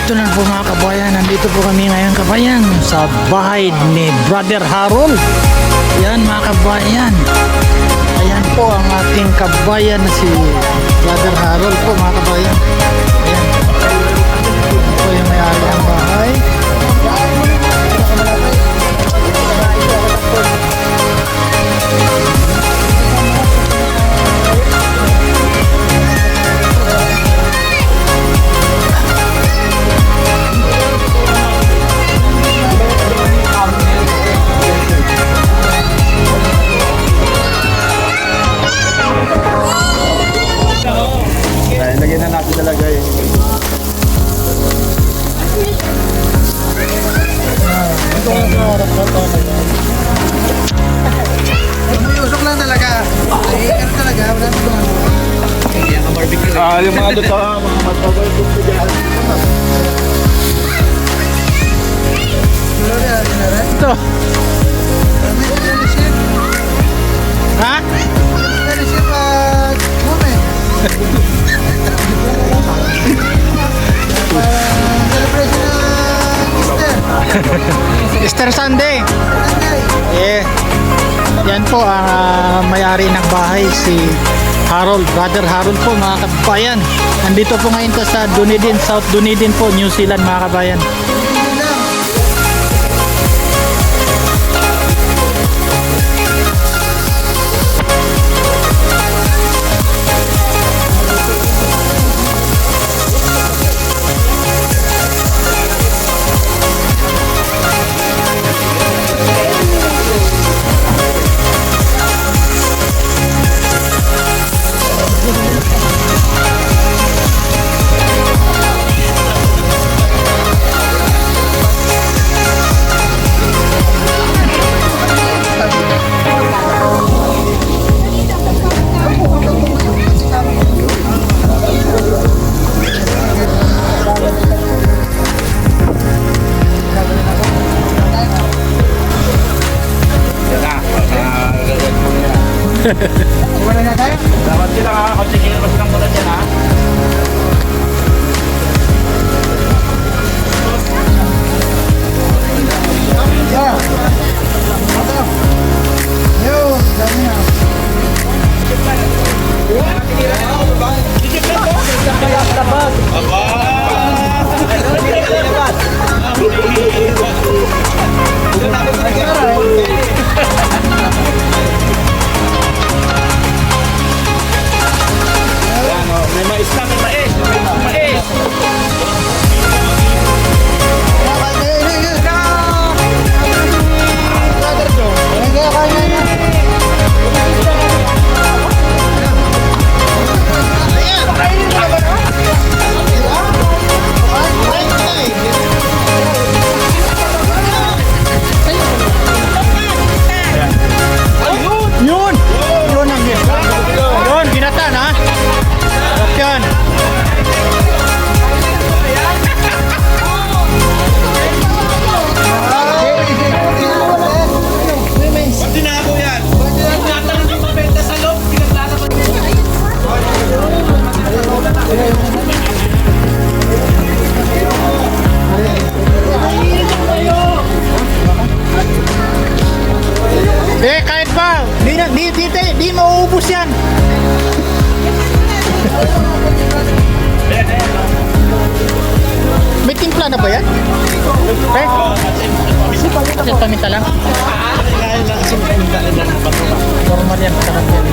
Ito na po mga kabayan, nandito po kami ngayon kabayan sa bahay ni Brother Harold. Yan mga kabayan. Ayan po ang ating kabayan na si Brother Harold po mga kabayan. Ayan. Ito po yung may-ari ng bahay. Lagyan na natin talaga eh. Usok lang talaga. Ay, ano talaga? Wala na ito. Yung mga dito, mga mag-barbecue ko dyan. Ito. Ha? Easter Sunday. Yeah. Yan po ang may-ari ng bahay si Harold, Brother Harold po mga kabayan. Nandito po ngayon to sa Dunedin, South Dunedin po, New Zealand mga kabayan. Dapat sila ha, konsikin pa silang muna dyan ha. May mais na, may mais. May mais. Yun! Yun ang yun, binatan ha? Yan. Pati na ako yan. Tinatanong yung mabenta sa loob. Pinaglalaban. Kahit pa, di mauubos yan. May timpla na ba yan? Eh? Kasi paminta lang. Normal yan. Sarap yan.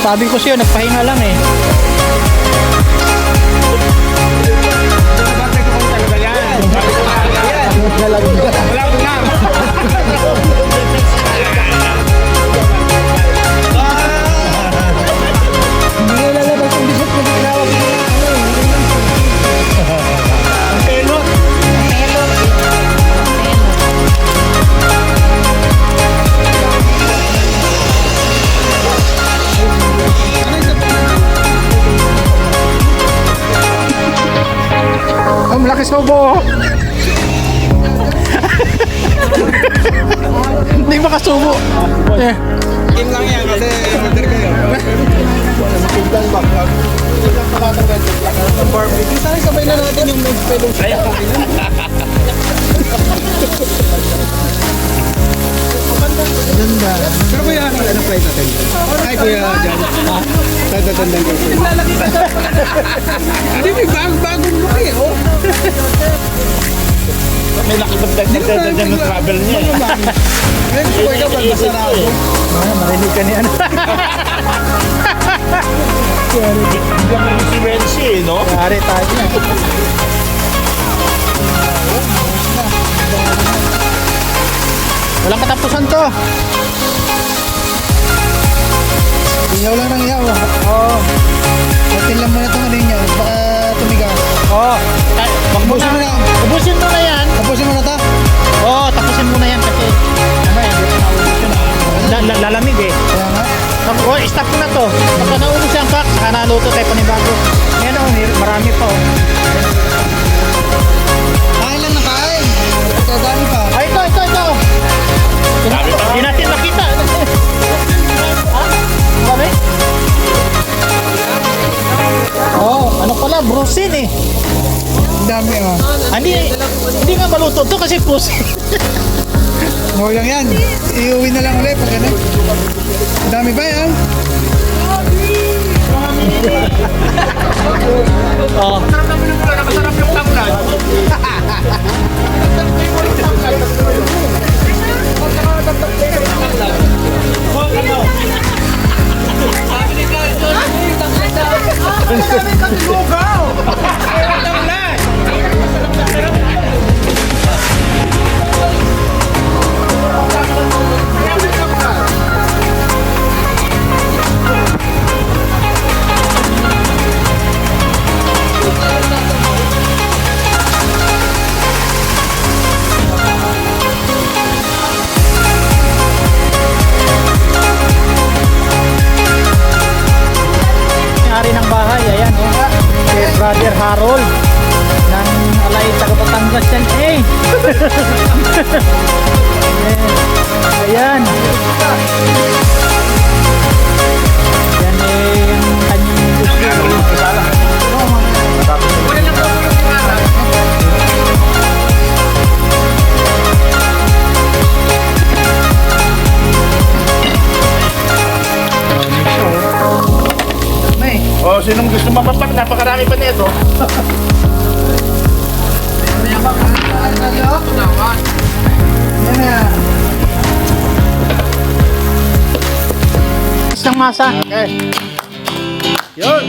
Sabi ko siya, nagpahinga lang eh. Oh, malaki subo. Hindi makasubo. Eh. Game lang yan kasi order kayo. Barbecue. Sana sabay na natin yung med fellowship. Ganda. Pero kuya, ano flight natin? Ay kuya, Jan. Tatatandang ko. Hindi, may bagong look eh. Oh. May nakipagdagdag ng travel niya. Ngayon, kuya ka ba masarado? Marinig ka ni ano. Hindi ako si Renzi, no? Yari tayo na. Walang katapusan to. Iyaw lang ng iyaw. Oo. Natin lang muna itong ano niya. Baka tumigas. Oo. Tapusin mo na. Ubusin mo na yan. Tapusin mo na ta. Oo, tapusin mo na yan kasi ano eh, hindi na naubos yun. Lalamig eh. Kaya nga. Oh, stop mo na to. Pagka naubos yung pack, saka naluto tayo panibago. Ngayon oh, marami pa oh. Kain lang na kain. Pagkadami pa. Ay, ito. Dami pa. Hindi natin makita. Ha? Sabi? Oh, ano pala, brusin eh. Ang dami oh. Hindi nga maluto to kasi pusin. No lang yan. Iuwi na lang ulit pag ano. Ang dami ba yan? Oh. Masarap yung tanglad. May-ari ng bahay, ayan oh. Si Brother Harold ng Alay taga Batangas yan eh. Ayan. Yan eh yung kanyang gusto. Oh, sinong gusto mapapak? Napakarami pa nito. Yan na. Isang masa. Okay. Yun.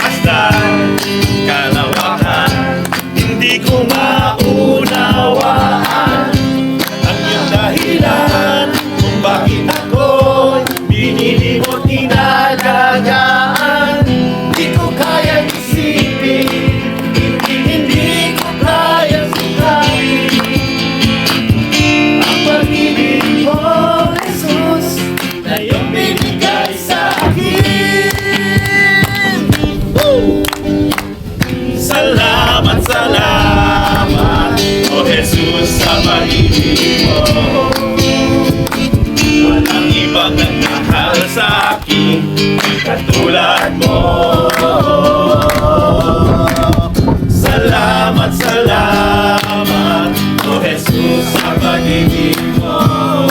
Basta kalawakan, hindi ko maunawaan ang iyong dahilan kung bakit ako'y binilimot inagagaan. Hindi ko kaya isipin, hindi ko kaya sukapin ang pag-ibig mo, Jesus, na iyong binigay sa akin. Woo! Salamat, O Jesus, sa pag-ibig mo. Walang ibang nagmahal sa akin katulad mo. Salamat, O Jesus, sa pag-ibig mo.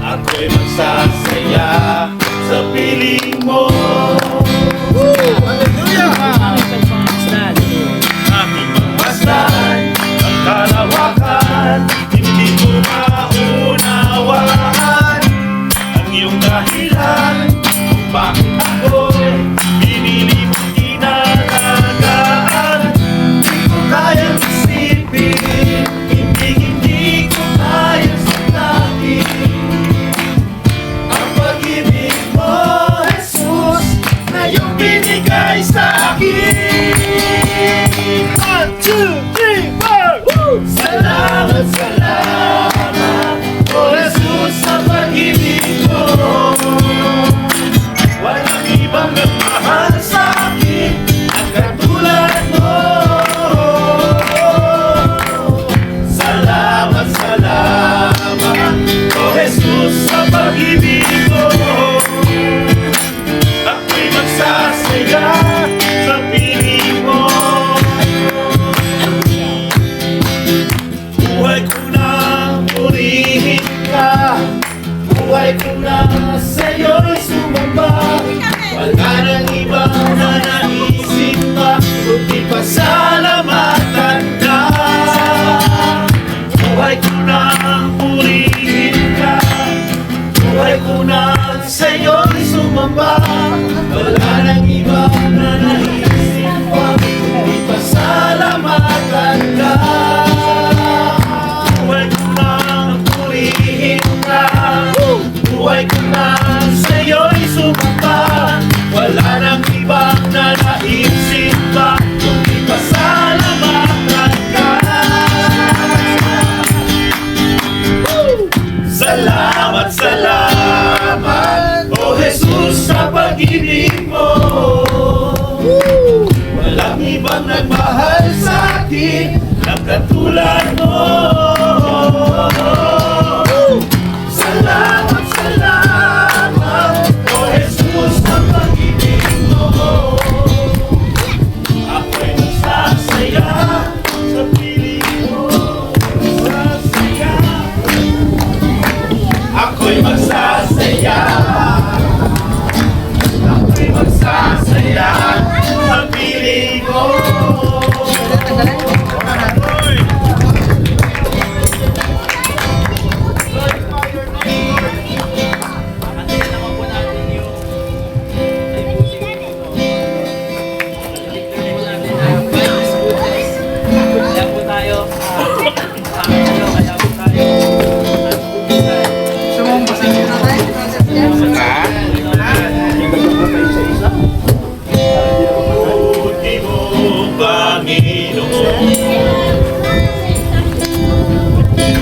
Ako'y magsasaya sa piling mo. Aking pagmasdan ang kalawakan, hindi ko maunawaan ang iyong dahilan kung bakit ako'y binili mo kinalagaan. Hindi ko kayang isipin, hindi ko kayang saklakin ang pag-ibig mo, Jesus, na iyong binigay sa akin. 1, 2, 3, 4! Woo! Salamat, O Jesus, sa pag-ibig mo. Wala sumamba. Wala nang iba na naisip pa, kundi pasalamatan ka. Buhay ko nang purihin ka, buhay ko nang sa'yo'y sumamba. Wala nang ibang na naisip pa, kundi pasalamatan ka. Salamat, salamat, O Jesus, sa pag-ibig mo. Walang ibang nagmahal sa akin ng katulad mo. Salamat, salamat, O Jesus, sa pag-ibig mo. Ako'y nagsasaya sa piling mo. Nagsasaya. Ako'y magsasaya. Ako'y magsasaya sa piling mo. Buti mo, Panginoon,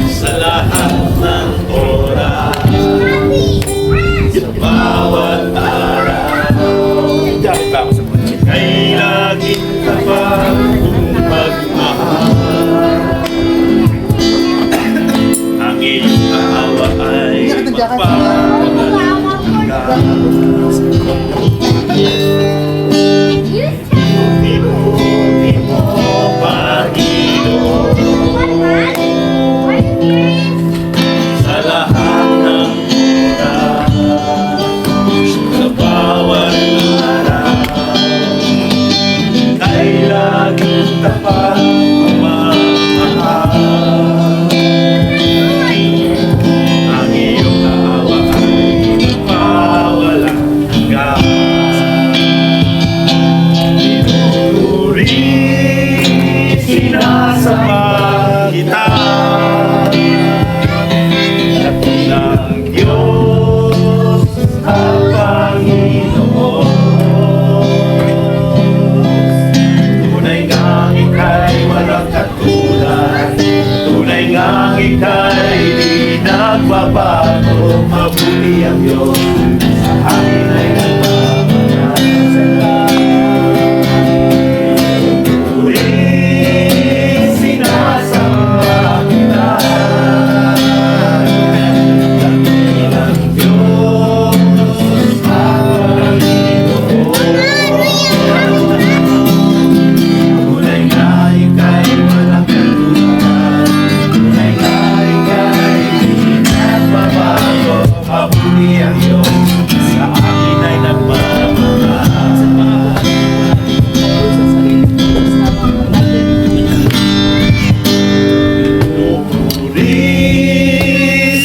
sa lahat ng oras, sa bawat araw, kay laging tapat kong magmahal. Ang iyong awa ay magpapagaling. Buti mo, Panginoon, sa lahat ng oras, sa bawat araw, kay laging tapat magmamahal. Ang iyong awa ay magpawalang hanggan. Sinasamba kita ng Diyos ang Panginoon. Tunay ngang ika'y walang katulad, tunay ngang ika'y di nagbabago. Mabuti ang Diyos sa akin ay nagmamahal.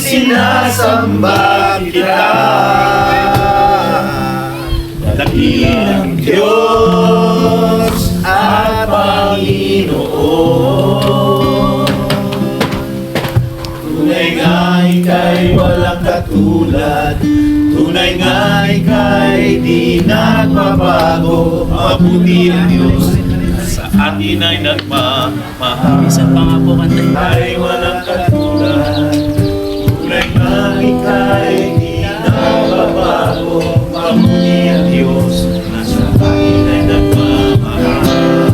Sinasamba kita, dakilang Diyos at Panginoon. Tunay nga ika'y walang katulad, tunay nga ika'y di nagbabago. Mabuti ang Diyos sa atin ay nagmamahal. Minsan pa nga po kantay. Ay walang katulad, tunay nga ika'y di nagbabago. Mabuti ang Diyos na sa atin ay nagmamahal.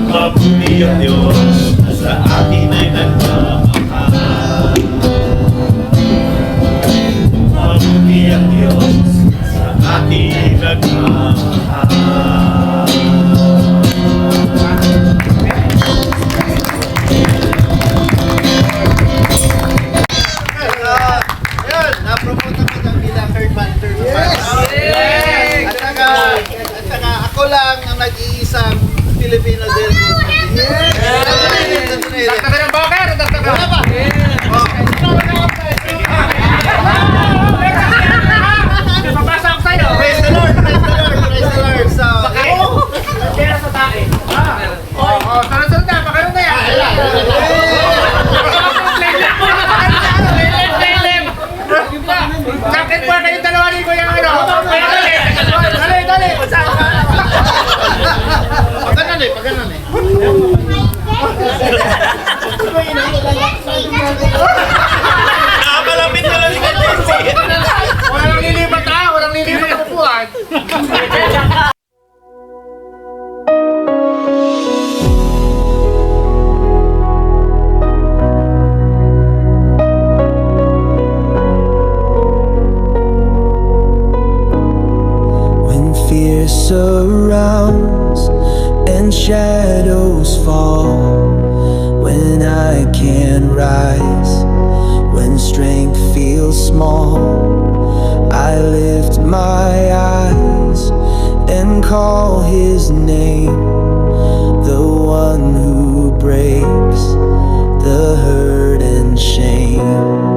Mabuti ang Diyos na sa atin ay nagmamahal. Mabuti ang Diyos na sa atin ay nagmamahal. Na-promote ako ng bilang third banter. Yes! At saka ako lang ang nag-iisang Filipino del Mundo. Yes! Dagdagan ng bakar! Dagdagan! Wala pa! Fear surrounds and shadows fall when I can't rise, when strength feels small. I lift my eyes and call his name, the one who breaks the hurt and shame.